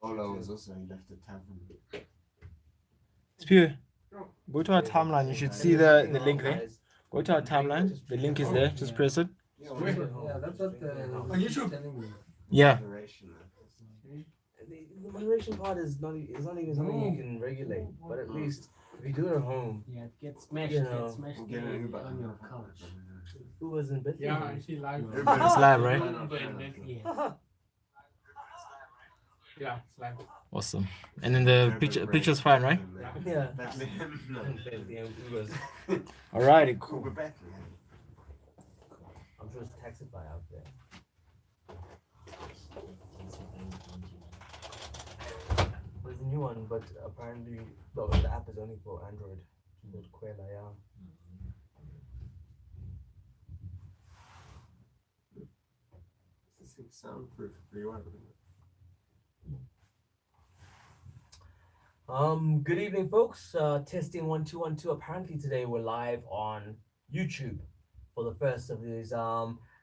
Ola was also, he left the tavern. Spear, go to our timeline. You should see the link there. Go to our timeline. The link is there. Just press it. Yeah, that's what on YouTube. Telling me. Yeah. The moderation part is not even something you can regulate, but at least if you do it at home, Yeah, it gets smashed. You It know, gets smashed We'll get an Uber. on your couch. who was in bed? Yeah, I see live. It's live, right? Yeah. Yeah, it's live. Awesome. And then the picture's fine, right? Yeah. Alrighty, cool. I'm sure it's Taxify out there. There's a new one, but apparently the app is only for Android. Quella, yeah. This thing soundproof pretty well, isn't it? Good evening, folks. Testing 1 2 1 2. Apparently today we're live on YouTube for the first of these.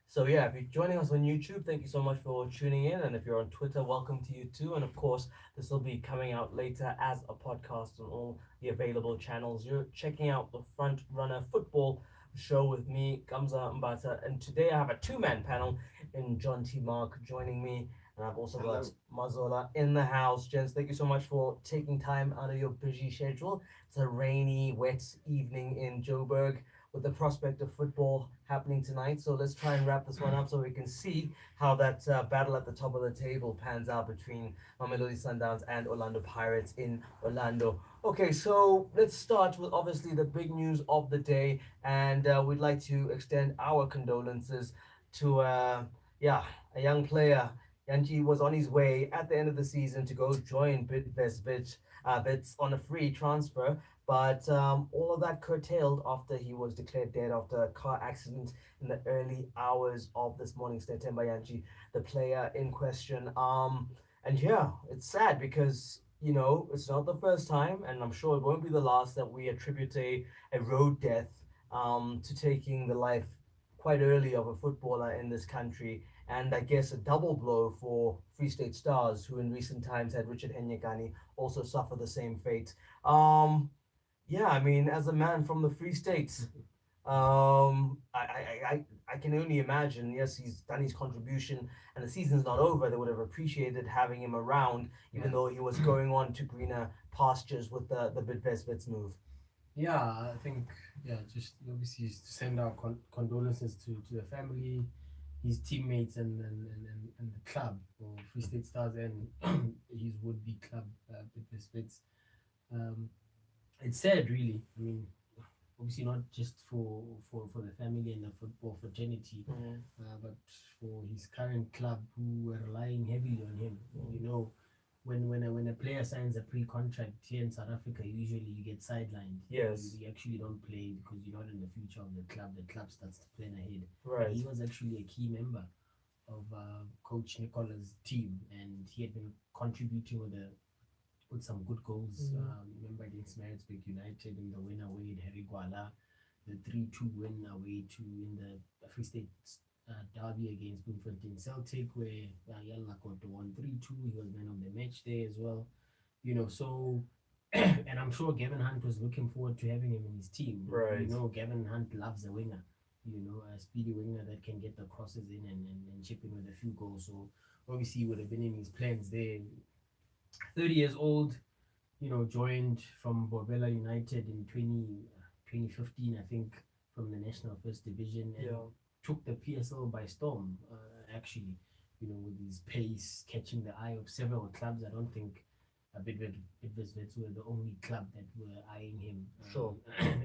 So yeah, if you're joining us on YouTube, thank you so much for tuning in. And if you're on Twitter, welcome to you too. And of course, this will be coming out later as a podcast on all the available channels. You're checking out the Front Runner Football Show with me, Gamza Mbata, and today I have a two-man panel in John T. Mark joining me. And I've also got Mazola in the house. Gents, thank you so much for taking time out of your busy schedule. It's a rainy, wet evening in Joburg with the prospect of football happening tonight. So let's try and wrap this one up so we can see how that battle at the top of the table pans out between Mamelodi Sundowns and Orlando Pirates in Orlando. Okay, so let's start with obviously the big news of the day. And we'd like to extend our condolences to a young player. Yanji was on his way at the end of the season to go join Bits on a free transfer, but all of that curtailed after he was declared dead after a car accident in the early hours of this morning. September Yanji, the player in question. And yeah, it's sad because it's not the first time, and I'm sure it won't be the last, that we attribute a road death to taking the life quite early of a footballer in this country. And I guess a double blow for Free State Stars, who in recent times had Richard Henyekani also suffer the same fate. Yeah, I mean, as a man from the Free States, I can only imagine. Yes, he's done his contribution, and the season's not over. They would have appreciated having him around, even though he was going on to greener pastures with the Bidvest move. Yeah, I think just obviously to send our condolences to the family, his teammates, and the club, or Free State Stars, and his would-be club, Bidvest. It's sad, really. I mean, obviously not just for the family and the football fraternity, but for his current club, who were relying heavily on him. When a player signs a pre-contract here in South Africa, usually you get sidelined. Yes. You actually don't play because you're not in the future of the club. The club starts to plan ahead. Right. He was actually a key member of Coach Nicola's team, and he had been contributing with some good goals. Remember against Maritzburg United in the win away at Harry Gwala, the 3-2 win away in the Free State derby against Bloemfontein Celtic, where Yalla got the 1-3-2. He was man of the match there as well. So and I'm sure Gavin Hunt was looking forward to having him in his team. Right. Gavin Hunt loves a winger, a speedy winger that can get the crosses in and chip in with a few goals. So obviously he would have been in his plans there. 30 years old, joined from Bobela United in 2015, I think, from the National First Division, and took the PSL by storm, actually, with his pace catching the eye of several clubs. I don't think Bidvest were the only club that were eyeing him, Sure.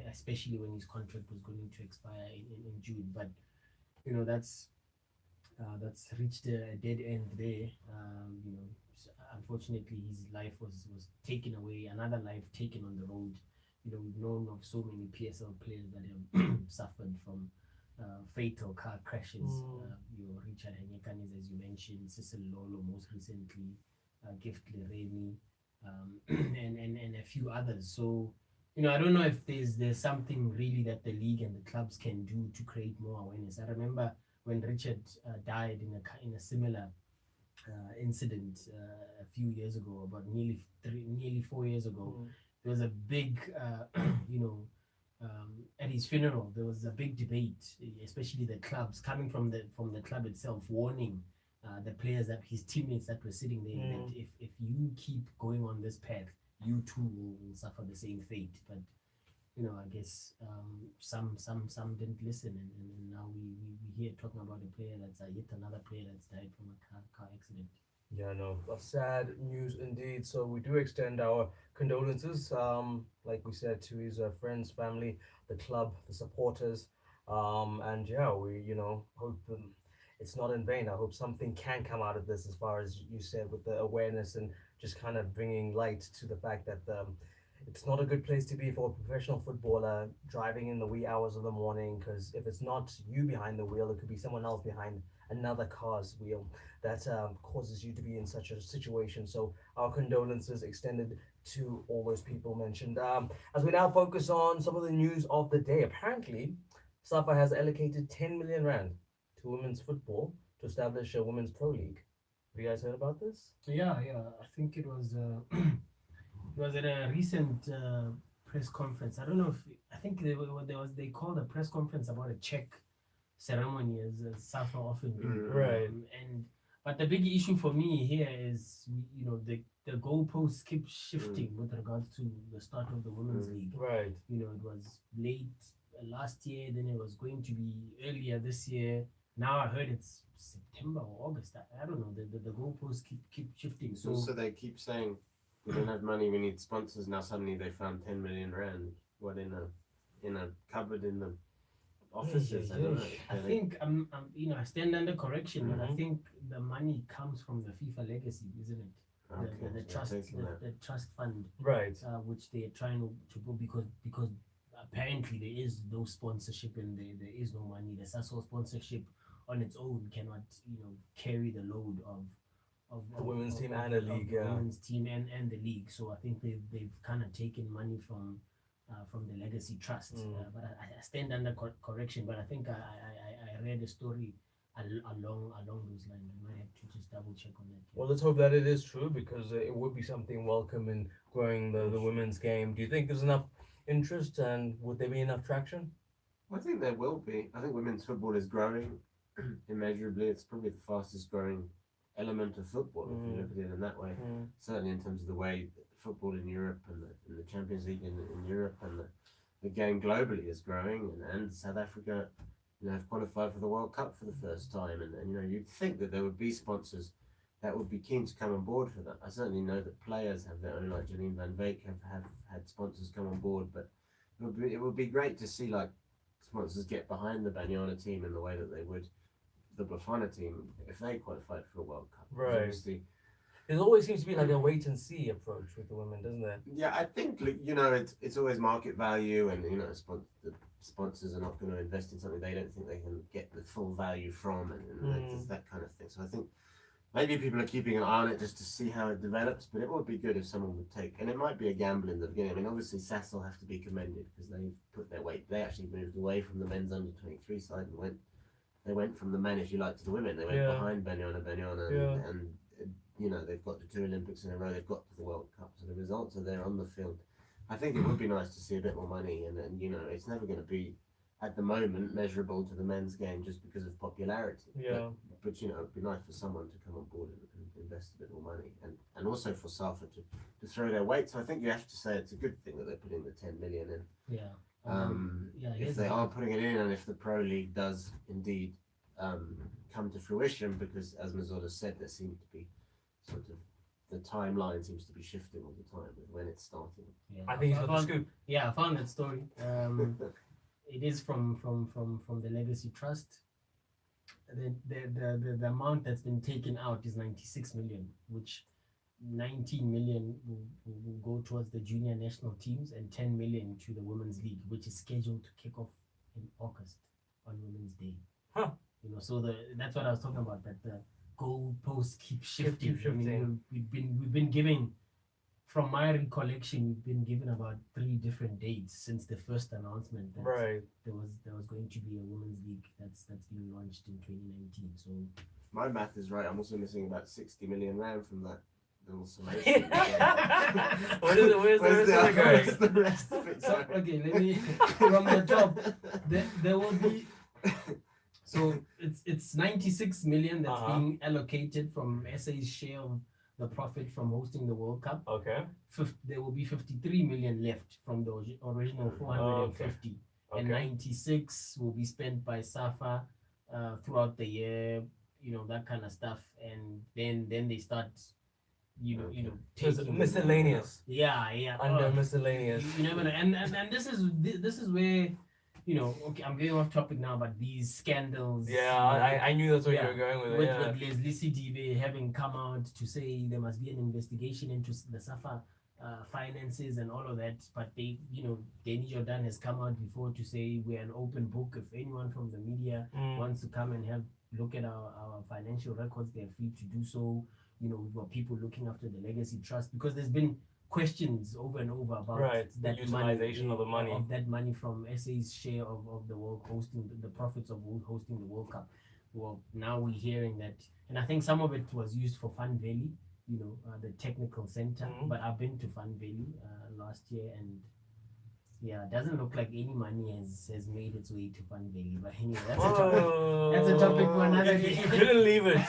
especially when his contract was going to expire in June. But, that's reached a dead end there. Unfortunately, his life was taken away, another life taken on the road. We've known of so many PSL players that have suffered from fatal car crashes. Richard Henyekani, as you mentioned, Cecil Lolo most recently, Gift Lereni, and a few others. So, I don't know if there's something really that the league and the clubs can do to create more awareness. I remember when Richard died in a similar incident a few years ago, about nearly 4 years ago. Mm. There was a big, you know, at his funeral, there was a big debate, especially the clubs coming from the club itself, warning the players, that his teammates that were sitting there, that if you keep going on this path, you too will suffer the same fate. But you know, I guess some didn't listen, and now we hear talking about a player that's yet another player that's died from a car accident. Yeah, no, sad news indeed. So we do extend our condolences, like we said, to his friends, family, the club, the supporters, and yeah, we hope it's not in vain. I hope something can come out of this, as far as you said, with the awareness and just kind of bringing light to the fact that it's not a good place to be for a professional footballer driving in the wee hours of the morning, because if it's not you behind the wheel, it could be someone else behind another car's wheel that causes you to be in such a situation. So our condolences extended to all those people mentioned. As we now focus on some of the news of the day, apparently SAFA has allocated 10 million rand to women's football to establish a women's pro league. Have you guys heard about this? Yeah, I think it was it was at a recent press conference. I don't know if I think they called a press conference about a check ceremony, as SAFA often do. Right. But the big issue for me here is, you know, the goalposts keep shifting with regards to the start of the women's league. Right. You know, it was late last year, then it was going to be earlier this year. Now I heard it's September or August. I don't know. The goalposts keep shifting. So they keep saying we don't have money, we need sponsors. Now suddenly they found 10 million rand. What, in a cupboard in the offices? I don't know. I think I stand under correction, but I Mhm. think the money comes from the FIFA legacy, isn't it? The so trust, taking that. the trust fund, Right. which they are trying to go, because apparently there is no sponsorship and there is no money. The Sasol sponsorship on its own cannot, carry the load of The women's team and the league, the women's team and the league. So I think they've kind of taken money from the legacy trust. But I stand under correction. But I think I read a story along those lines. I might have to just double check on that. Well, let's hope that it is true, because it would be something welcome in growing the women's game. Do you think there's enough interest, and would there be enough traction? I think there will be. I think women's football is growing immeasurably. It's probably the fastest growing element of football, if you look at it in that way. Certainly in terms of the way football in Europe and the Champions League in Europe and the game globally is growing, and South Africa have qualified for the World Cup for the first time, and you'd think that there would be sponsors that would be keen to come on board for that. I certainly know that players have their own, like Janine van Veek have had sponsors come on board, but it would be great to see like sponsors get behind the Banyana team in the way that they would the Bafana team if they qualified for a World Cup. Right. Obviously, There always seems to be like a wait and see approach with the women, doesn't there? yeah, I think it's always market value, and the sponsors are not going to invest in something they don't think they can get the full value from, and it's that kind of thing. So I think maybe people are keeping an eye on it just to see how it develops, but it would be good if someone would take, and it might be a gamble in the beginning. I mean, obviously Sasol have to be commended because they've put their weight. They actually moved away from the men's under 23 side and they went from the men, if you like, to the women. They went behind Banyana, and they've got to 2 Olympics in a row. They've got to the World Cup, so the results are there on the field. I think it would be nice to see a bit more money, and it's never going to be at the moment measurable to the men's game just because of popularity. Yeah. But it'd be nice for someone to come on board and invest a bit more money, and also for SAFA to throw their weight. So I think you have to say it's a good thing that they're putting the 10 million in. Yeah. If they are putting it in, and if the Pro League does indeed come to fruition, because as Mazola said, there seems to be sort of the timeline seems to be shifting all the time with when it's starting. Yeah. I think he's got the scoop. Yeah, I found that story. It is from the Legacy Trust. The amount that's been taken out is 96 million, which 19 million will go towards the junior national teams and 10 million to the women's league, which is scheduled to kick off in August on Women's Day. Huh. So that's what I was talking about, that the goalposts keep shifting. Keep shifting. I mean, we've been given, from my recollection, we've been given about 3 different dates since the first announcement that Right. there was going to be a women's league that's being launched in 2019. So my math is right, I'm also missing about 60 million rand from that little summation. Where's the rest of it So, going? okay, let me from the top. There will be. So it's 96 million that's Uh-huh. being allocated from SA's share of the profit from hosting the World Cup. Okay. There will be 53 million left from the original 450, and Okay. 96 will be spent by SAFA throughout the year. You know, that kind of stuff, and then they start. You know, So it's taking miscellaneous. Yeah. Under miscellaneous. You never know, and this is where, you know, okay, I'm getting off topic now, but these scandals. Yeah, you know, I knew that's where Yeah, you were going with it. with, Yeah. with Leslie CDB having come out to say there must be an investigation into the SAFA finances and all of that, but they, you know, Danny Jordan has come out before to say we're an open book. If anyone from the media wants to come and have look at our financial records, they're free to do so. You know, we've got people looking after the legacy trust, because there's been questions over and over about The utilization of the money. of that money from SA's share of the world hosting, the profits of hosting the World Cup. Well, now we're hearing that, and I think some of it was used for Fun Valley, you know, the technical center. But I've been to Fun Valley last year, and yeah, it doesn't look like any money has made its way to Fun Valley. But anyway, that's a topic for another day. You couldn't leave it.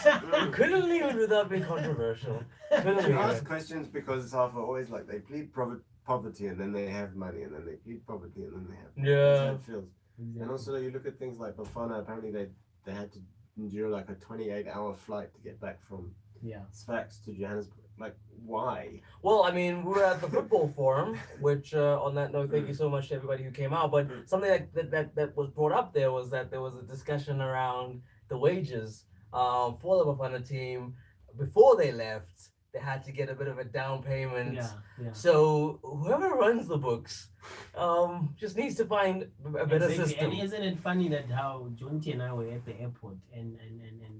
You couldn't leave it without being controversial. Couldn't You leave ask it. questions because SAFA always like they plead poverty and then they have money, and then they plead poverty and then they have money. That's how it feels. Exactly. And also you look at things like Bafana, apparently they had to endure like a 28-hour flight to get back from Sfax to Johannesburg. Like, why? Well, I mean, we were at the football forum, which on that note, thank you so much to everybody who came out. But something that was brought up there was that there was a discussion around the wages for the Bafana team. Before they left, they had to get a bit of a down payment. Yeah. So whoever runs the books just needs to find a better system. And isn't it funny that how Jonty and I were at the airport, and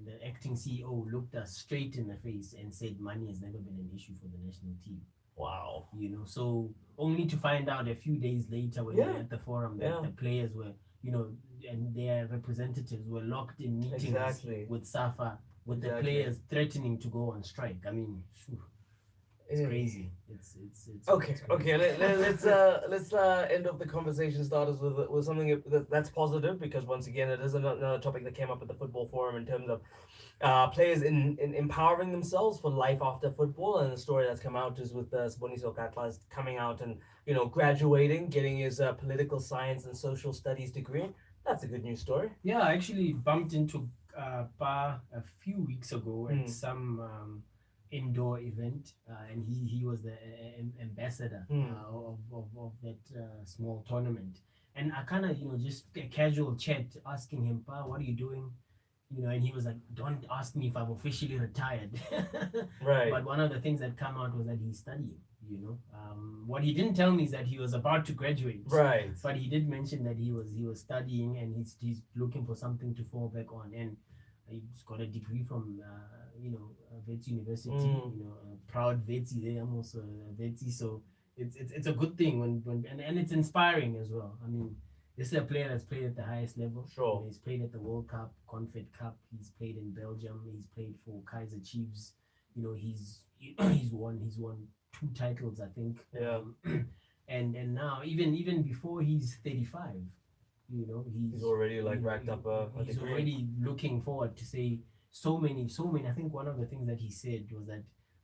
the acting CEO looked us straight in the face and said money has never been an issue for the national team. Wow. You know, so only to find out a few days later when we were at the forum that the players were, you know, and their representatives were locked in meetings with SAFA, with the players threatening to go on strike. I mean, it's crazy. It's okay. it's crazy. Okay. Let's end of the conversation starters with something that's positive, because once again it is another topic that came up at the football forum in terms of players in empowering themselves for life after football. And the story that's come out is with Siboniso Katla coming out and, you know, graduating, getting his political science and social studies degree. That's a good news story. Yeah, I actually bumped into Pa a few weeks ago at some indoor event, and he was the ambassador of that small tournament. And I kind of, you know, just a casual chat asking him, Pa, what are you doing? You know, and he was like, don't ask me if I'm officially retired. Right. But one of the things that come out was that he's studying, you know. What he didn't tell me is that he was about to graduate. Right. But he did mention that he was studying, and he's looking for something to fall back on. And he's got a degree from, you know, Wits University, you know, proud Witsi there. I'm also a Witsi. So it's a good thing and it's inspiring as well. I mean, this is a player that's played at the highest level. Sure. You know, he's played at the World Cup, Confed Cup. He's played in Belgium. He's played for Kaiser Chiefs. You know, he's won 2 titles, I think. Yeah. And now even before he's 35, you know, he's already like racked up a he's degree. already looking forward to say so many. I think one of the things that he said was that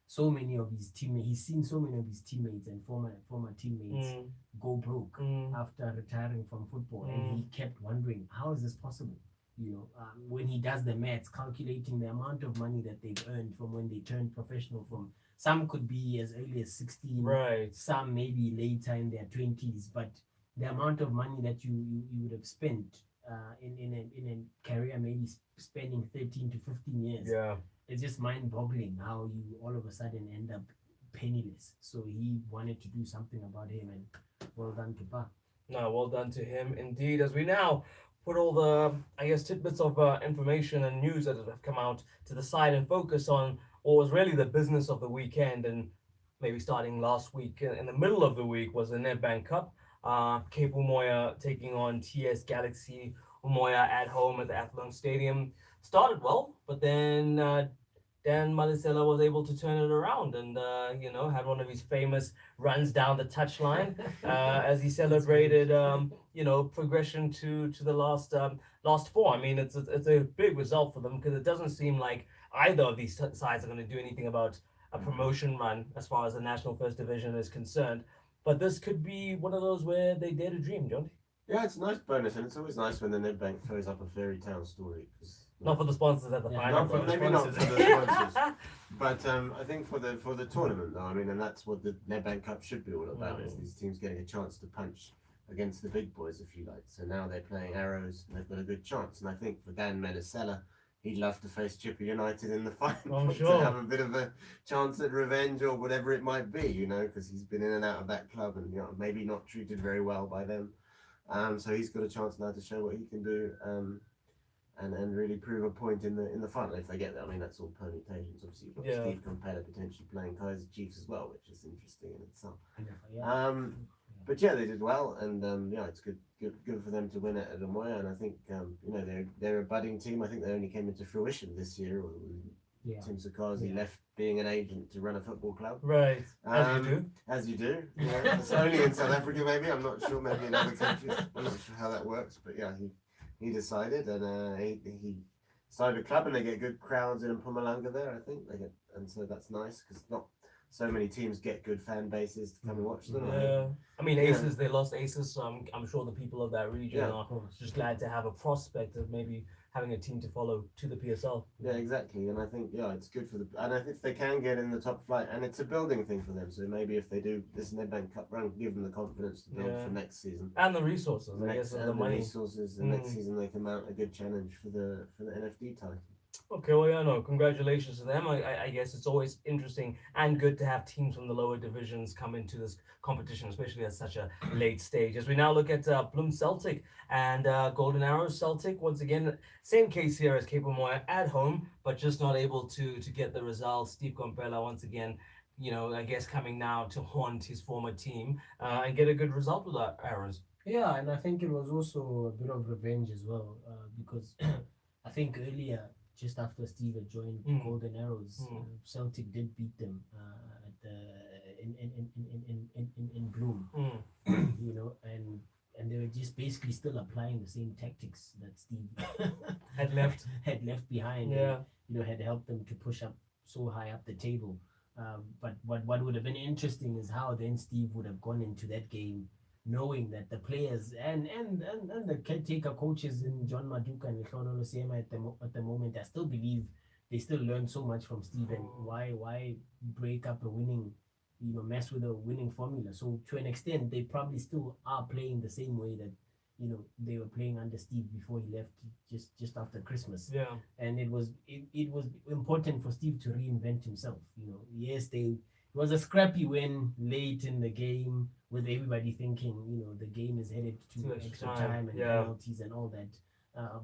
so many of his teammates, he's seen so many of his teammates and former teammates go broke after retiring from football, and he kept wondering, how is this possible? You know, when he does the maths, calculating the amount of money that they've earned from when they turned professional, from some could be as early as 16, right, some maybe later in their 20s, but the amount of money that you would have spent in a career, maybe spending 13 to 15 years, it's just mind-boggling how you all of a sudden end up penniless. So he wanted to do something about him, and well done to Pa. No, well done to him indeed. As we now put all the, I guess, tidbits of information and news that have come out to the side and focus on what was really the business of the weekend, and maybe starting last week in the middle of the week was the Nedbank Cup. Cape Umoya taking on TS Galaxy Umoya at home at the Athlone Stadium. started well, but then Dan Madisela was able to turn it around and, had one of his famous runs down the touchline as he celebrated, progression to the last four. I mean, it's a big result for them because it doesn't seem like either of these sides are going to do anything about a promotion run as far as the National First Division is concerned. But this could be one of those where they dare to dream, John. Yeah, it's a nice bonus, and it's always nice when the Nedbank throws up a fairy tale story. Not for the sponsors at the final. Not for, maybe not for the sponsors, but I think for the tournament though. I mean, and that's what the Nedbank Cup should be all about: is these teams getting a chance to punch against the big boys, if you like. So now they're playing Arrows, and they've got a good chance. And I think for Dan Menisella, he'd love to face Chipper United in the final I'm sure. to have a bit of a chance at revenge or whatever it might be, because he's been in and out of that club and maybe not treated very well by them. So he's got a chance now to show what he can do, and really prove a point in the final if they get there. I mean, that's all permutations. Obviously, you've got Steve Compella potentially playing Kaiser Chiefs as well, which is interesting in itself. But yeah, they did well, and it's good for them to win it at Amoya. And I think they're a budding team. I think they only came into fruition this year. Tim Sukazi left being an agent to run a football club. Right, as you do. It's only in South Africa, maybe. I'm not sure. Maybe in other countries. I'm not sure how that works. But yeah, he decided, and he started a club, and they get good crowds in Mpumalanga there. I think and so that's nice because not so many teams get good fan bases to come and watch them. Yeah, I mean Aces. They lost Aces, so I'm sure the people of that region are just glad to have a prospect of maybe having a team to follow to the PSL. Yeah, exactly. And I think it's good for and I think if they can get in the top flight, and it's a building thing for them. So maybe if they do this Nedbank Cup run, give them the confidence to build for next season and the resources. I guess and the money. Resources. And next season they can mount a good challenge for the NFD title. Okay, well, congratulations to them. I guess it's always interesting and good to have teams from the lower divisions come into this competition, especially at such a late stage. As we now look at Bloem Celtic and Golden Arrows Celtic, once again, same case here as Cape Amoya at home, but just not able to get the results. Steve Compella, once again, I guess coming now to haunt his former team and get a good result with that Arrows. Yeah, and I think it was also a bit of revenge as well because I think earlier, just after Steve had joined Golden Arrows, Celtic did beat them in Bloom, and they were just basically still applying the same tactics that Steve had left behind. Yeah, and, had helped them to push up so high up the table. But what would have been interesting is how then Steve would have gone into that game, knowing that the players and the caretaker coaches in John Maduka and Lekhono Losema at the moment, I still believe they still learn so much from Steve. And why break up a winning, mess with a winning formula? So to an extent, they probably still are playing the same way that they were playing under Steve before he left just after Christmas. Yeah, and it was important for Steve to reinvent himself. Yes, it was a scrappy win late in the game, with everybody thinking, the game is headed to extra time and penalties and all that.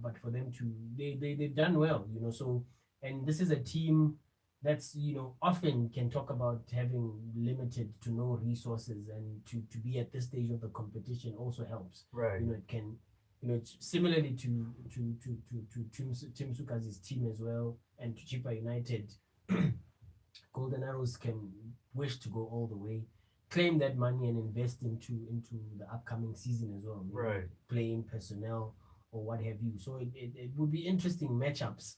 But for them they've done well, so, and this is a team that's, often can talk about having limited to no resources, and to be at this stage of the competition also helps. Right. It can, similarly to Tim Sukazi's team as well, and to Chippa United, Golden Arrows can wish to go all the way, claim that money and invest into the upcoming season as well. Right. Playing personnel or what have you. So it would be interesting matchups,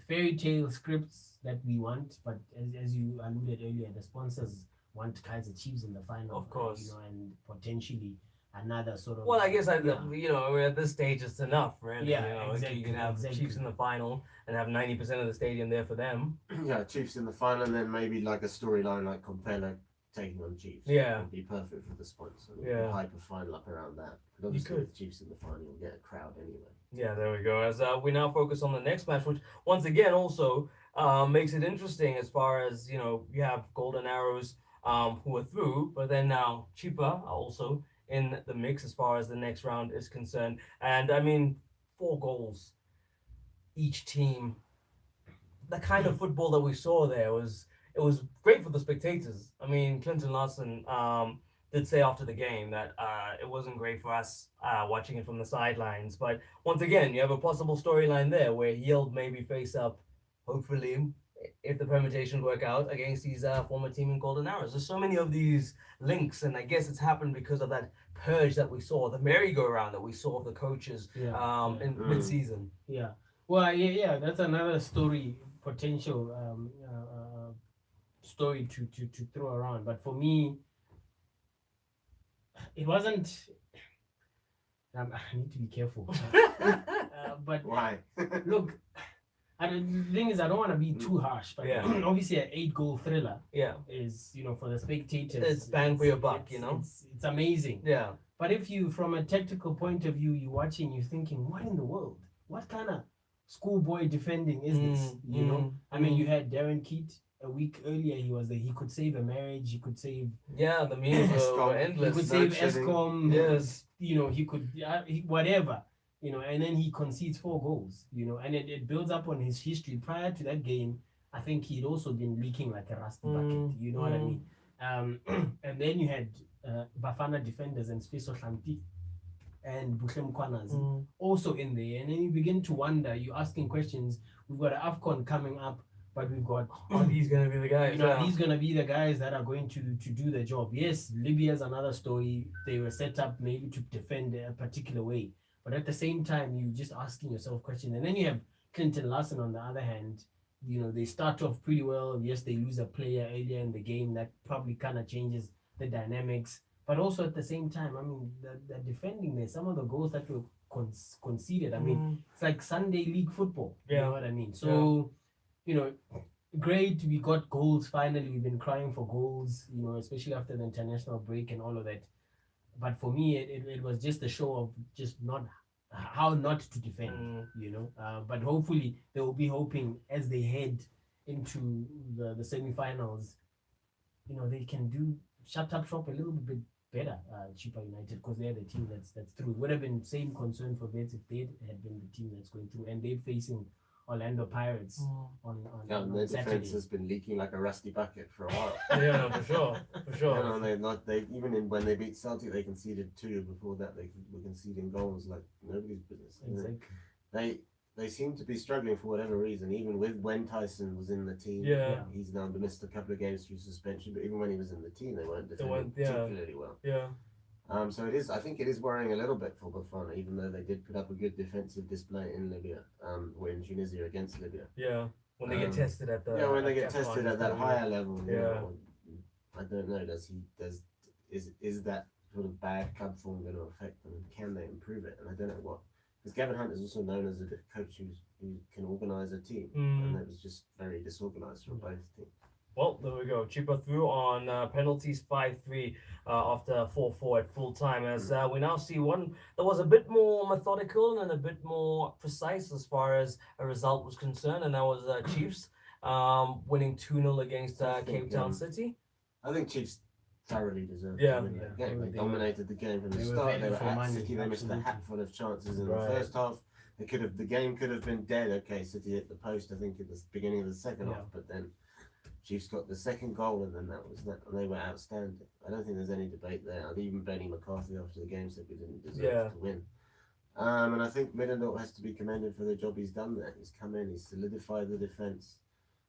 fairy tale scripts that we want, but as you alluded earlier, the sponsors want Kaiser Chiefs in the final. Of course. And potentially another sort of. Well, I guess we're at this stage, it's enough, really. Yeah, exactly. You can have Chiefs in the final and have 90% of the stadium there for them. Yeah, Chiefs in the final, and then maybe like a storyline like Compella taking on Chiefs. Yeah, would be perfect for the sponsor. Yeah, hype a final up around that. But obviously, with Chiefs in the final, you'll get a crowd anyway. Yeah, there we go. As we now focus on the next match, which once again also makes it interesting as far as you have Golden Arrows who are through, but then now Chippa are also in the mix as far as the next round is concerned. And I mean, 4 goals each team. The kind of football that we saw there was great for the spectators. I mean, Clinton Larson did say after the game that it wasn't great for us watching it from the sidelines. But once again, you have a possible storyline there where he'll maybe face up, hopefully, if the permutations work out, against his former team in Golden Arrows. There's so many of these links, and I guess it's happened because of that purge that we saw, the merry-go-round that we saw of the coaches in mid-season. Yeah. Well, yeah, that's another story, potential story to throw around. But for me, it wasn't. I need to be careful. But Why? look, the thing is, I don't want to be too harsh, but obviously, an 8-goal thriller is, for the spectators, it's bang for your buck, It's amazing. Yeah. But if you, from a tactical point of view, you're watching, you're thinking, what in the world? What kind of schoolboy defending is this? I mean, you had Darren Keat a week earlier. He could save a marriage. He could save. Yeah, the memes were endless. He could save ESCOM. Yes. He could whatever. And then he concedes 4 goals. And it builds up on his history. Prior to that game, I think he'd also been leaking like a rusty bucket. You know what I mean? And then you had Bafana defenders and Sfiso Shanti and Bushem Kwanazi also in there. And then you begin to wonder, you're asking questions. We've got an AFCON coming up, but we've got... He's going to be the guy. These going to be the guys that are going to do the job. Yes, Libya's another story. They were set up maybe to defend a particular way. But at the same time, you're just asking yourself questions. And then you have Clinton Larson on the other hand. They start off pretty well. Yes, they lose a player earlier in the game. That probably kind of changes the dynamics. But also at the same time, I mean, the defending there, some of the goals that were conceded, I mean, it's like Sunday league football. You know what I mean? So, great. We got goals finally. We've been crying for goals, especially after the international break and all of that. But for me, it was just a show of just how not to defend, But hopefully they will be hoping as they head into the semi-finals, they can shut up shop a little bit better, Chippa United, because they're the team that's through. It would have been same concern for Vets if they had been the team that's going through, and they're facing Orlando Pirates on their Saturday. defense has been leaking like a rusty bucket for a while. Yeah, for sure. When they beat Celtic, they conceded 2. Before that, they were conceding goals like nobody's business. Exactly. They seem to be struggling for whatever reason. Even when Tyson was in the team, he's now missed a couple of games through suspension. But even when he was in the team, they weren't defending particularly well. Yeah. So I think it is worrying a little bit for Bafana, even though they did put up a good defensive display in Libya, or in Tunisia against Libya. Yeah, when they get tested at the when they get tested at that higher level. Yeah. I don't know. Is that sort of bad club form going to affect them? Can they improve it? And I don't know what. Because Gavin Hunt is also known as a coach who can organise a team, and it was just very disorganised from both teams. Well, there we go. Chippa through on penalties 5-3 after 4-4 at full time. As we now see one that was a bit more methodical and a bit more precise as far as a result was concerned, and that was Chiefs winning 2-0 against Cape Town City. I think Chiefs thoroughly deserved Yeah. to win that game. They dominated the game from the start. They were at City. They missed a hatful of chances in the first half. The game could have been dead. Okay, City hit the post, I think, at the beginning of the second half, but then Chiefs got the second goal, and then that was that, and they were outstanding. I don't think there's any debate there. Even Benny McCarthy after the game said we didn't deserve to win. And I think Middendorf has to be commended for the job he's done there. He's come in, he's solidified the defence.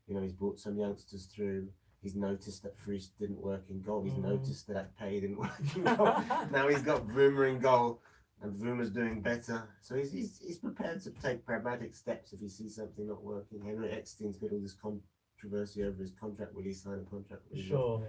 He's brought some youngsters through. He's noticed that Frisch didn't work in goal. He's noticed that Pay didn't work in goal. Now he's got Vroomer in goal, and Vroomer's doing better. So he's prepared to take pragmatic steps if he sees something not working. Henry Eckstein's got all this controversy over his contract. Will he sign a contract?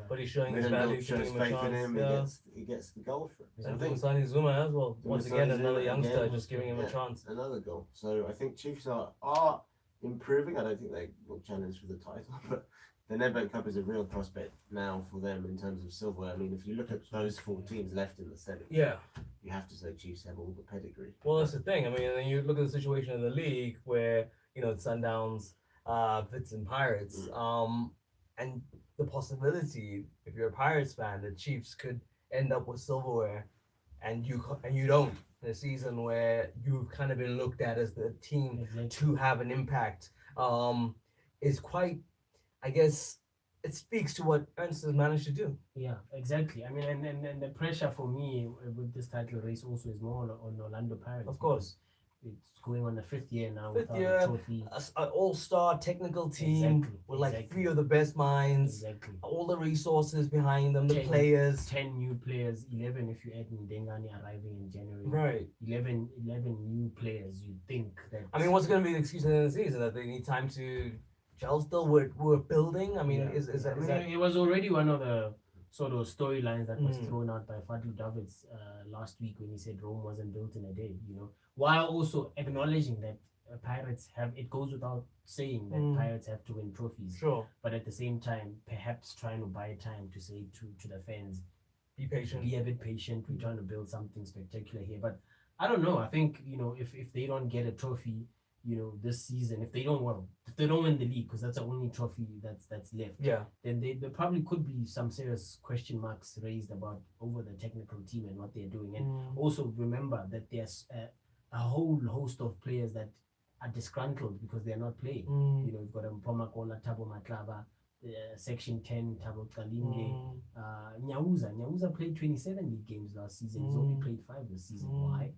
But he's showing his value. Shows faith in him. He gets the goal for it. And I think signing Zuma as well. Once again, another youngster just giving him a chance. Another goal. So I think Chiefs are improving. I don't think they will challenge for the title, but the Nedbank Cup is a real prospect now for them in terms of silverware. I mean, if you look at those 4 teams left in the semi, you have to say Chiefs have all the pedigree. Well, that's the thing. I mean, and then you look at the situation in the league where Sundowns, Vits and Pirates, and the possibility, if you're a Pirates fan, the Chiefs could end up with silverware, and you don't. In a season where you've kind of been looked at as the team to have an impact, is quite, I guess, it speaks to what Ernst has managed to do. Yeah, exactly. I mean, and the pressure for me with this title race also is more on Orlando Pirates. Of course. It's going on the 5th year now Fifth without year, a trophy. An all-star technical team Exactly, with like exactly. 3 of the best minds, Exactly. all the resources behind them, the 10 players. 10 new players, 11 if you add Ndengani arriving in January. Right. 11 new players. You'd think that. I mean, what's going to be the excuse in the season? That they need time to gel still? We're building? I mean, Yeah. is that... I Is mean, that it was already one of the sort of storylines that was Mm. thrown out by Fadlu Davids last week when he said Rome wasn't built in a day, while also acknowledging that Pirates have, it goes without saying that Mm. Pirates have to win trophies, Sure. but at the same time, perhaps trying to buy time to say to the fans, Be patient. be a bit patient. We're trying to build something spectacular here. But I don't know. I think, if they don't get a trophy, this season, if they don't win the league, because that's the only trophy that's left, Yeah. then there probably could be some serious question marks raised about over the technical team and what they're doing. And Mm. also remember that there's a whole host of players that are disgruntled because they're not playing. Mm. You've got Mpomakola, Tabo Matlava, Section 10, Tabo Kalinge, Mm. Nyauza played 27 league games last season. He's only played 5 this season. Mm. Why?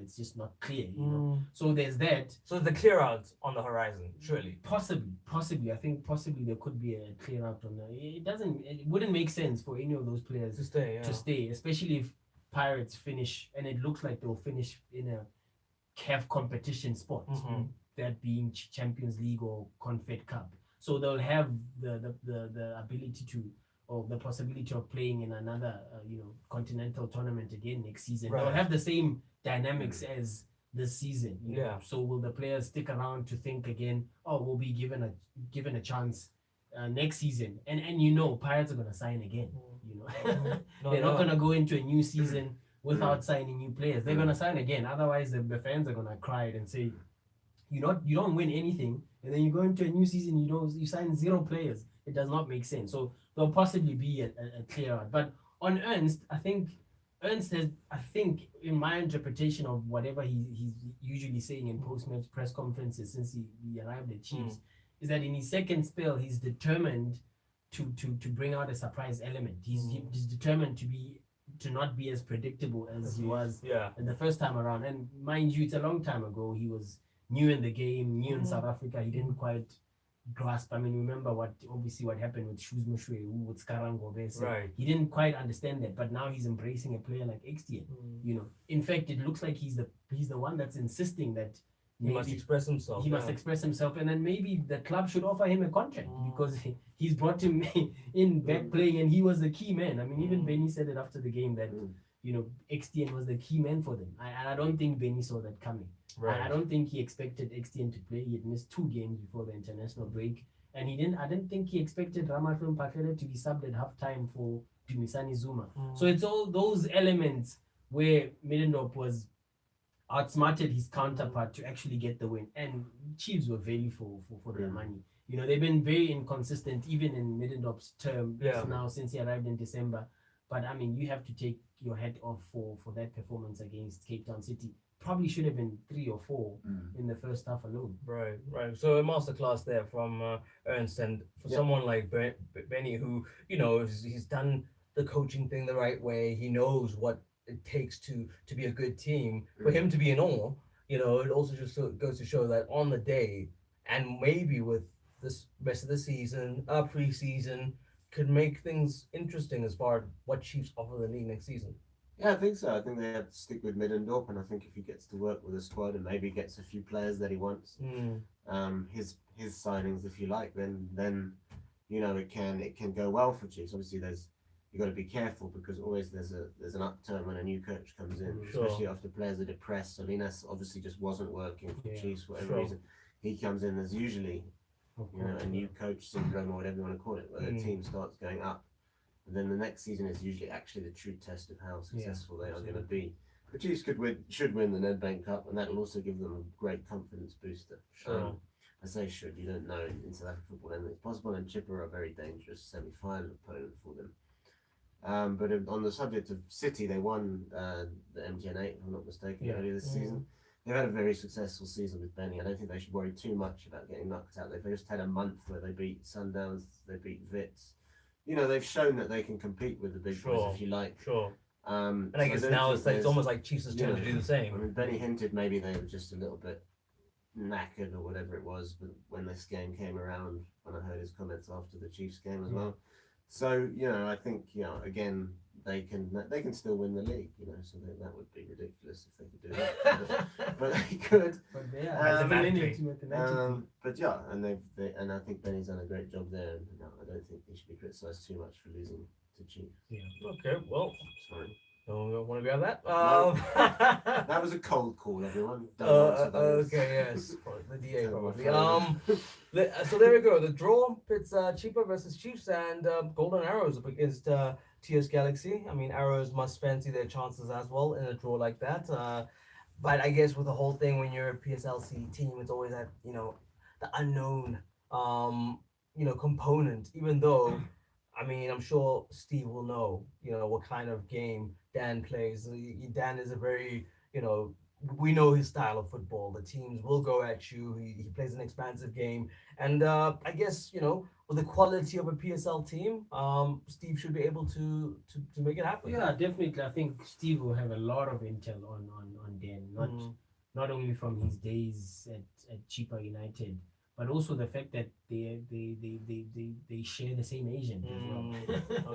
It's just not clear. Mm. So there's that. So the clear out on the horizon, surely. Possibly. I think possibly there could be a clear out on that. It wouldn't make sense for any of those players To stay, yeah. to stay, especially if Pirates finish, and it looks like they'll finish in a CAF competition spot, Mhm. that being Champions League or Confed Cup. So they'll have the ability to, or the possibility of playing in another continental tournament again next season. Right. They'll have the same dynamics as this season. Yeah. So will the players stick around to think again? Oh, we'll be given a chance next season, and Pirates are gonna sign again. No, They're not no. gonna go into a new season without signing new players. They're gonna sign again. Otherwise, the fans are gonna cry and say, you don't win anything, and then you go into a new season, you sign 0 players. It does not make sense. So there'll possibly be a clear out. But on Ernst, Ernst has, in my interpretation of whatever he's usually saying in post-match press conferences since he arrived at Chiefs, is that in his second spell he's determined to bring out a surprise element. He's determined to not be as predictable as he was Yeah. in the first time around. And mind you, it's a long time ago. He was new in the game, new in South Africa. He didn't quite grasp. I mean, remember what happened with Shoes Mushwe, with Skarango. Right. He didn't quite understand that, but now he's embracing a player like XTN. In fact, it looks like he's the one that's insisting that He must express himself. he must express himself, and then maybe the club should offer him a contract because he's brought him in back playing, and he was the key man. I mean, even Benny said it after the game that XTN was the key man for them. I don't think Benny saw that coming. Right. I don't think he expected XTN to play. He had missed 2 games before the international break, and I didn't think he expected Ramatlon Pakele to be subbed at halftime for Dumisani Zuma. So it's all those elements where Middendorp was outsmarted his counterpart to actually get the win, and Chiefs were value for their money. They've been very inconsistent even in Middendorp's term now since he arrived in December. But I mean, you have to take your hat off for that performance against Cape Town City. Probably should have been 3 or 4 in the first half alone. Right. So a masterclass there from Ernst, and for someone like Benny, who he's done the coaching thing the right way. He knows what it takes to be a good team. For him to be in awe, it also just goes to show that on the day, and maybe with this rest of the season, pre-season, could make things interesting as far as what Chiefs offer the league next season. Yeah, I think so. I think they have to stick with Middendorp, and I think if he gets to work with a squad and maybe gets a few players that he wants, his signings, if you like, then it can go well for Chiefs. Obviously, you got to be careful because always there's an upturn when a new coach comes in, especially after players are depressed. Salinas obviously just wasn't working for Chiefs for whatever reason. He comes in, there's usually a new coach syndrome or whatever you want to call it, where the team starts going up. And then the next season is usually actually the true test of how successful they are going to be. The Chiefs should win the Nedbank Cup, and that will also give them a great confidence booster. I say should, you don't know in South African football anything's possible, and Chipper are a very dangerous semi-final opponent for them. But on the subject of City, they won the MTN 8, if I'm not mistaken, earlier this season. they've had a very successful season with Benny. I don't think they should worry too much about getting knocked out. They've just had a month where they beat Sundowns, they beat Wits. You know, they've shown that they can compete with the big boys, if you like. Sure. And And I guess now it's almost like Chiefs is trying to do the I same. mean, Benny hinted maybe they were just a little bit knackered or whatever it was when this game came around, when I heard his comments after the Chiefs game as well. So, you know, I think, you know, again, they can still win the league, you know, so that would be ridiculous if they could do that. but they could. But yeah, mathematically. But yeah, and I think Benny's done a great job there. And no, I don't think he should be criticised too much for losing to Chiefs. Yeah. Okay. Well, Sorry. don't want to be on that. That was a cold call, everyone. Don't answer those. Okay. Yes. The DA Don't probably. worry. So there we go. The draw. It's Cheaper versus Chiefs and Golden Arrows up against TS Galaxy. I mean, Arrows must fancy their chances as well in a draw like that. But I guess with the whole thing, when you're a PSLC team, it's always that, you know, the unknown, you know, component. Even though, I mean, I'm sure Steve will know, you know, what kind of game Dan plays. Dan is a very, you know, we know his style of football. The teams will go at you. He plays an expansive game. And I guess, you know, with the quality of a PSL team, Steve should be able to make it happen. Yeah, definitely. I think Steve will have a lot of intel on Dan, not only from his days at Cheaper United, but also the fact that they share the same agent as well.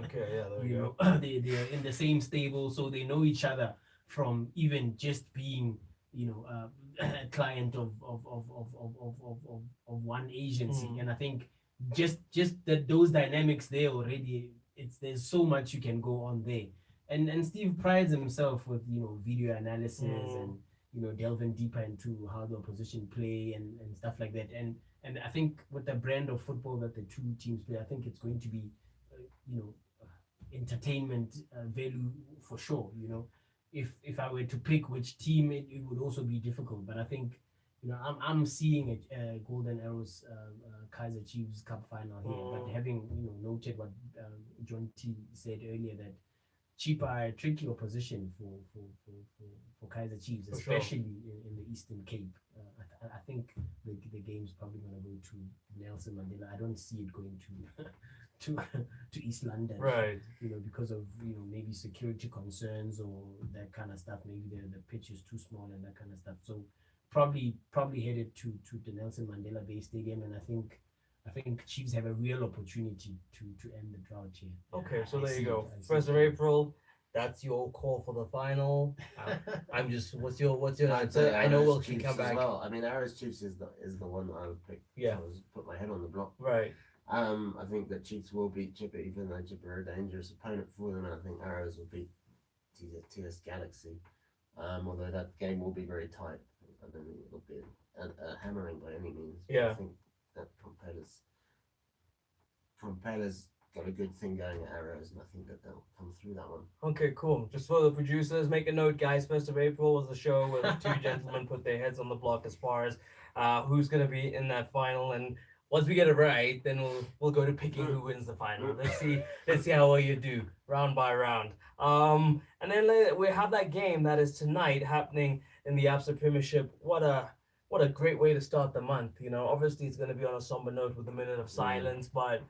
Okay, yeah, there we you go. know, they're in the same stable, so they know each other from even just being, you know, a client of one agency. And I think just that those dynamics there already, there's so much you can go on there. And Steve prides himself with, you know, video analysis and, you know, delving deeper into how the opposition play and stuff like that. And I think with the brand of football that the two teams play, I think it's going to be, you know, entertainment value for sure. You know, if I were to pick which team, it would also be difficult. But I think, you know, I'm seeing a Golden Arrows Kaiser Chiefs Cup final here. But having, you know, noted what John T said earlier, that Cheaper are a tricky opposition for Kaiser Chiefs, For sure. especially in the Eastern Cape. I think the game's probably going to go to Nelson Mandela. I don't see it going to East London, Right. you know, because of, you know, maybe security concerns or that kind of stuff. Maybe the pitch is too small and that kind of stuff. So probably headed to the Nelson Mandela Bay Stadium, and I think Chiefs have a real opportunity to end the drought here. Okay, so I there see you it, go. I see 1st of it. April. That's your call for the final. I'm just. What's your I'd answer? say I know Arrows we'll Chiefs come as back. well. I mean, Arrows Chiefs is the one that I would pick. Yeah. So I was put my head on the block. Right. I think that Chiefs will beat Chipper, even though Chipper are a dangerous opponent for them, and I think Arrows will beat TS Galaxy. Although that game will be very tight. I don't think it'll be a hammering by any means. But Yeah. I think that Propeller's got a good thing going at Arrows, and I think that they'll come through that one. Okay, cool. Just for the producers, make a note, guys. 1st of April was the show where the two gentlemen put their heads on the block as far as who's gonna be in that final. And once we get it right, then we'll go to picking who wins the final. Let's see how well you do round by round. And then we have that game that is tonight happening in the ABSA Premiership. What a great way to start the month. You know, obviously it's gonna be on a somber note with a minute of silence, but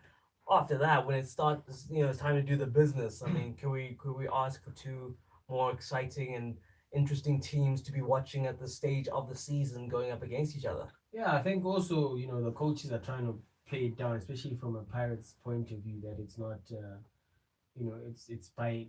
after that, when it starts, you know, it's time to do the business. I mean, could we ask for two more exciting and interesting teams to be watching at the stage of the season going up against each other? Yeah, I think also, you know, the coaches are trying to play it down, especially from a Pirates point of view, that it's not, you know, it's by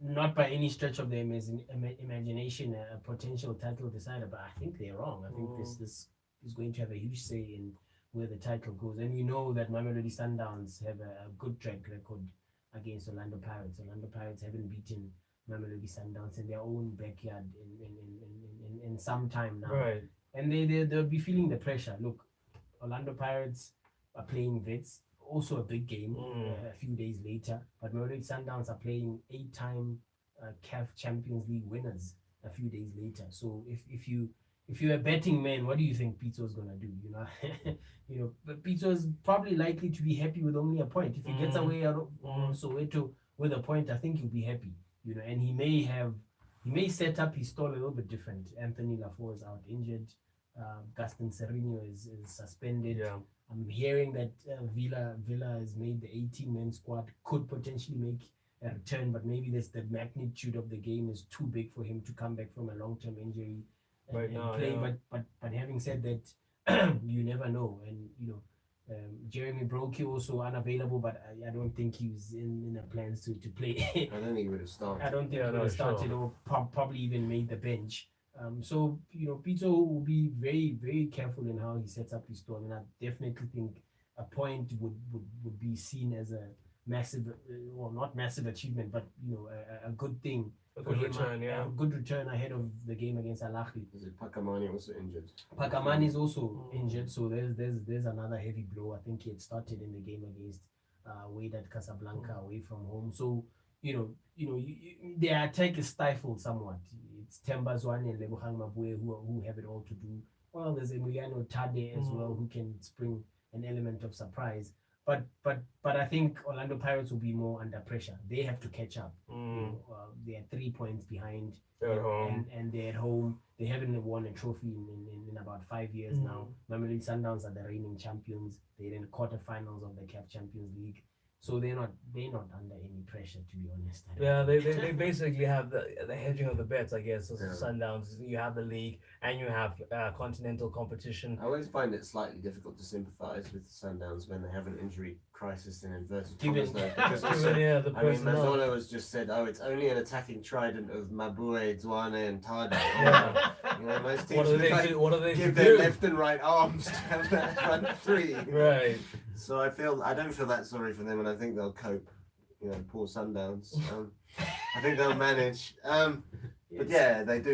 not by any stretch of the imagination a potential title decider, but I think they're wrong. I think this is going to have a huge say in where the title goes. And we know that Mamelodi Sundowns have a good track record against Orlando Pirates. Orlando Pirates haven't beaten Mamelodi Sundowns in their own backyard in some time now. Right. And they'll be feeling the pressure. Look, Orlando Pirates are playing Wits, also a big game a few days later. But Mamelodi Sundowns are playing 8-time CAF Champions League winners a few days later. So if you're a betting man, what do you think Pizzo's gonna do? You know, you know, but Pizzo's probably likely to be happy with only a point. If he gets away out of Soweto with a point, I think he'll be happy. You know, and he may have he may set up his stall a little bit different. Anthony Lafaux is out injured. Gaston Serino is suspended. Yeah. I'm hearing that Villa has made the 18-man squad, could potentially make a return, but maybe the magnitude of the game is too big for him to come back from a long-term injury and play. Yeah. But having said that, you never know. And Jeremy Brockie also unavailable, but I don't think he's in the plans to play. I don't think he would have started. I don't think he would have started or probably even made the bench. So Pito will be very, very careful in how he sets up his stall, and I definitely think a point would be seen as a massive, well, not massive achievement, but a good thing. A good return, A good return ahead of the game against Al Ahly. Is it Pakamani also injured? Pakamani is also injured, so there's another heavy blow. I think he had started in the game against Wydad Casablanca away from home. So their attack is stifled somewhat. It's Temba Zwane and Lebogang Mabue who have it all to do. Well, there's Emiliano Tade as well, who can spring an element of surprise. But I think Orlando Pirates will be more under pressure. They have to catch up. They are 3 points behind. They're at home. And they're at home. They haven't won a trophy in about 5 years now. Mamelodi Sundowns are the reigning champions. They're in the quarterfinals of the CAF Champions League. So they're not under any pressure, to be honest. Yeah, they basically have the hedging of the bets, I guess. Yeah. Sundowns, you have the league and you have continental competition. I always find it slightly difficult to sympathise with Sundowns when they have an injury crisis in inverted commas, though, because also, the I mean, personnel. Mazzolo has just said, it's only an attacking trident of Mabue, Zwane, and Tade. Yeah. Most teams What are they like, to, what are they give to their do? left and right arms to have that front three. Right. So I don't feel that sorry for them, and I think they'll cope. Poor Sundowns. I think they'll manage. But yeah, they've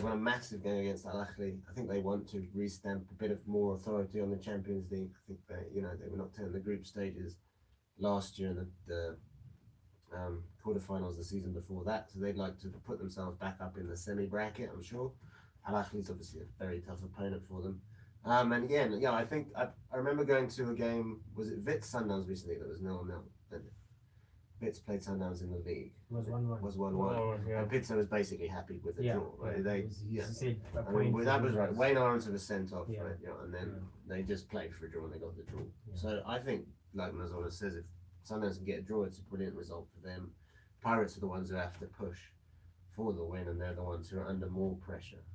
won a massive game against Al Ahly. I think they want to restamp a bit of more authority on the Champions League. I think they were knocked out in the group stages last year in the quarterfinals the season before that. So they'd like to put themselves back up in the semi bracket. I'm sure. Al Ahly's obviously a very tough opponent for them. And again, I think I remember going to a game. Was it Wits Sundowns recently that was 0-0? Wits played Sundowns in the league. It was 1-1. Was 1-1. Yeah. And Pizza was basically happy with the draw, right? He said a I point. mean, that was right. Wayne Aronson was sent off, Yeah. right? And then they just played for a draw and they got the draw. Yeah. So I think, like Mazzola says, if Sundowns can get a draw, it's a brilliant result for them. Pirates are the ones who have to push for the win, and they're the ones who are under more pressure.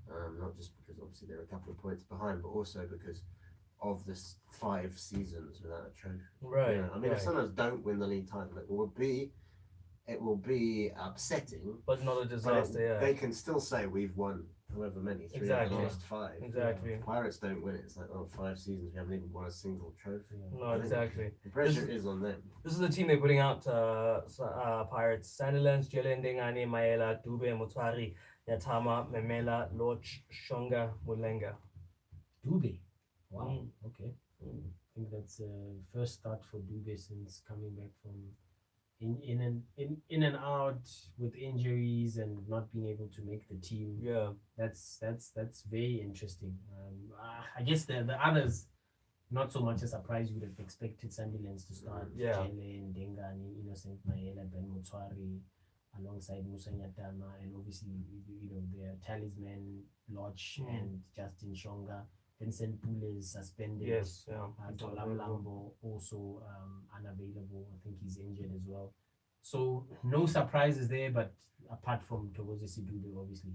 Not just because obviously they're a couple of points behind, but also because of this 5 seasons without a trophy. Right. I mean, if Sundowns don't win the league title, it will be upsetting. But not a But disaster, they can still say we've won however many, 3 of Exactly. the last 5. Exactly. If Pirates don't win it, it's like 5 seasons, we haven't even won a single trophy. No, I think exactly. The pressure is on them. This is the team they're putting out, Pirates. Sandilands, Jelendingani, Maela, Dube, Mutwari, Yatama, Memela, Loch, Shonga, Mulenga. Dube. Wow. Mm. Okay. I think that's first start for Dube since coming back from in and out with injuries and not being able to make the team. Yeah. That's very interesting. I guess the others, not so much a surprise. You would have expected Sandilands to start. Yeah. Jelen, Dengani, Innocent Maela, Ben Mutwari, alongside Musa Nyatama, and obviously their talisman Lodge and Justin Shonga. Vincent Pule is suspended. Yes. Yeah. Tolam Lambo also unavailable. I think he's injured as well. So no surprises there, but apart from Togoze Sidube, obviously,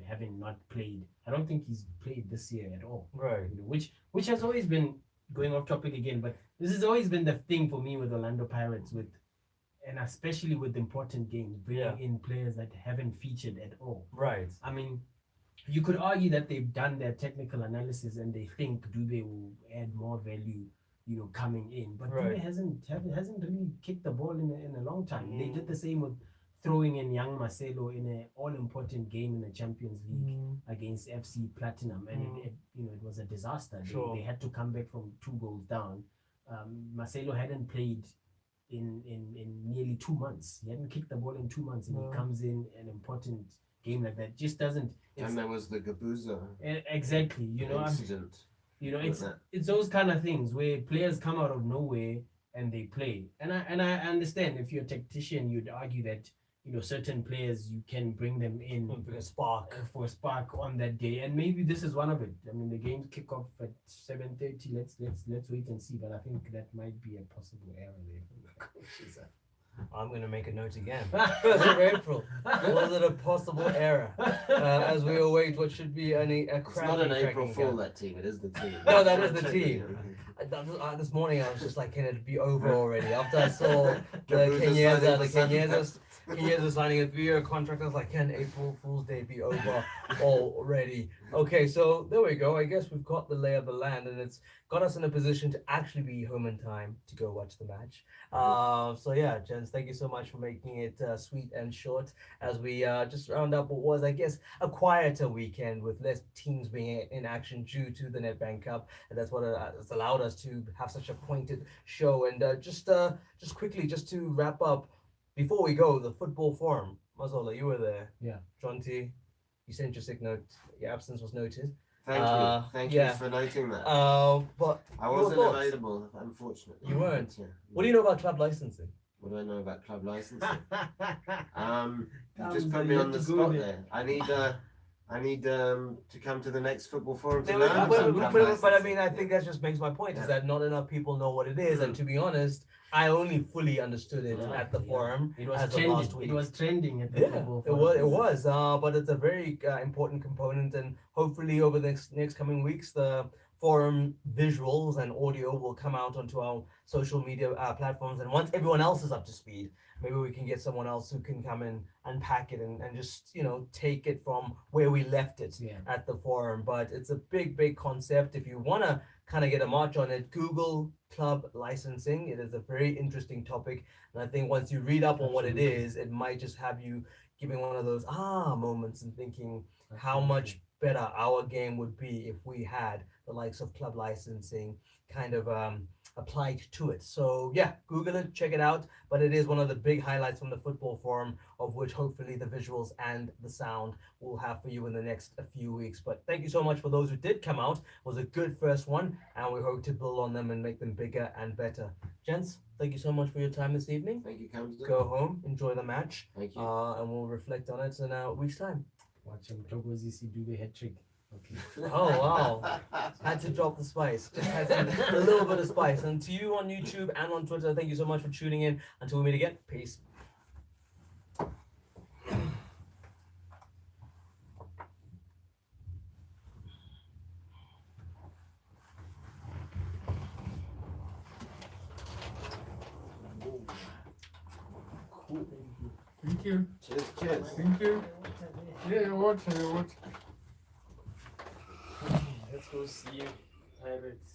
having not played, I don't think he's played this year at all. Right. Which has always been, going off topic again, but this has always been the thing for me with Orlando Pirates, and especially with important games, bringing in players that haven't featured at all. Right. I mean, you could argue that they've done their technical analysis and they think Dube will add more value, coming in. But Right. Dube hasn't really kicked the ball in a long time. They did the same with throwing in young Marcelo in an all-important game in the Champions League against FC Platinum, and it was a disaster. Sure. They had to come back from 2 goals down. Marcelo hadn't played in nearly 2 months. He hadn't kicked the ball in 2 months, and he comes in an important game like that. Just doesn't. And there was the Gabuza Exactly, incident. It's those kind of things where players come out of nowhere and they play. And I understand if you're a tactician, you'd argue that certain players, you can bring them in Bring a spark. for a spark on that day, and maybe this is one of it. I mean, the games kick off at 7:30. Let's wait and see. But I think that might be a possible error there from the coaches. I'm gonna make a note again. 1st of April. Was it a possible error? As we await what should be a It's not an April cracking Fool, game. that team. It is the team. No, that is the team. This morning I was just like, can it be over already? After I saw the Kenyans signing a 3-year contract, I was like, can April Fool's Day be over already? Okay, so there we go. I guess we've got the lay of the land, and it's got us in a position to actually be home in time to go watch the match. So yeah, gents, thank you so much for making it sweet and short as we just round up what was, I guess, a quieter weekend with less teams being in action due to the Nedbank Cup, and that's what it's allowed us to have such a pointed show. And just quickly, just to wrap up before we go, the football forum. Mazola, you were there. Yeah. John T, you sent your sick note. Your absence was noted. Thank you yeah. for noting that. But I your wasn't thoughts? available, unfortunately. You weren't? Yeah. What do you know about club licensing? What do I know about club licensing? You Come, just but put me you on have the to go spot there. there. I need to come to the next football forum to But, learn about club I licensing. mean, I think that just makes my point, is Yeah. that not enough people know what it is. And to be honest, I only fully understood it Yeah, at the forum It was as of trending. last week. It was trending at the Yeah, football it was. forum. It was. But it's a very important component, and hopefully over the next coming weeks, the forum visuals and audio will come out onto our social media platforms. And once everyone else is up to speed, maybe we can get someone else who can come and unpack it and just take it from where we left it Yeah. at the forum. But it's a big concept. If you want to kind of get a march on it, Google club licensing. It is a very interesting topic, and I think once you read up on what it Absolutely. is, it might just have you giving one of those moments and thinking how Absolutely. much better our game would be if we had the likes of club licensing kind of applied to it. So yeah, Google it, check it out. But it is one of the big highlights from the football forum, of which hopefully the visuals and the sound will have for you in the next few weeks. But thank you so much for those who did come out. It was a good first one, and we hope to build on them and make them bigger and better. Gents, thank you so much for your time this evening. Thank you, Kamsa. Go home, enjoy the match, Thank you. and we'll reflect on it in a week's time. Watch him Tokozisi do the hat trick. Okay. Oh wow. Had to drop the spice. Just had to, a little bit of spice. And to you on YouTube and on Twitter, thank you so much for tuning in. Until we meet again, peace. Thank you. Cheers. Thank you. Yeah, you're watching. Let's go see Pirates.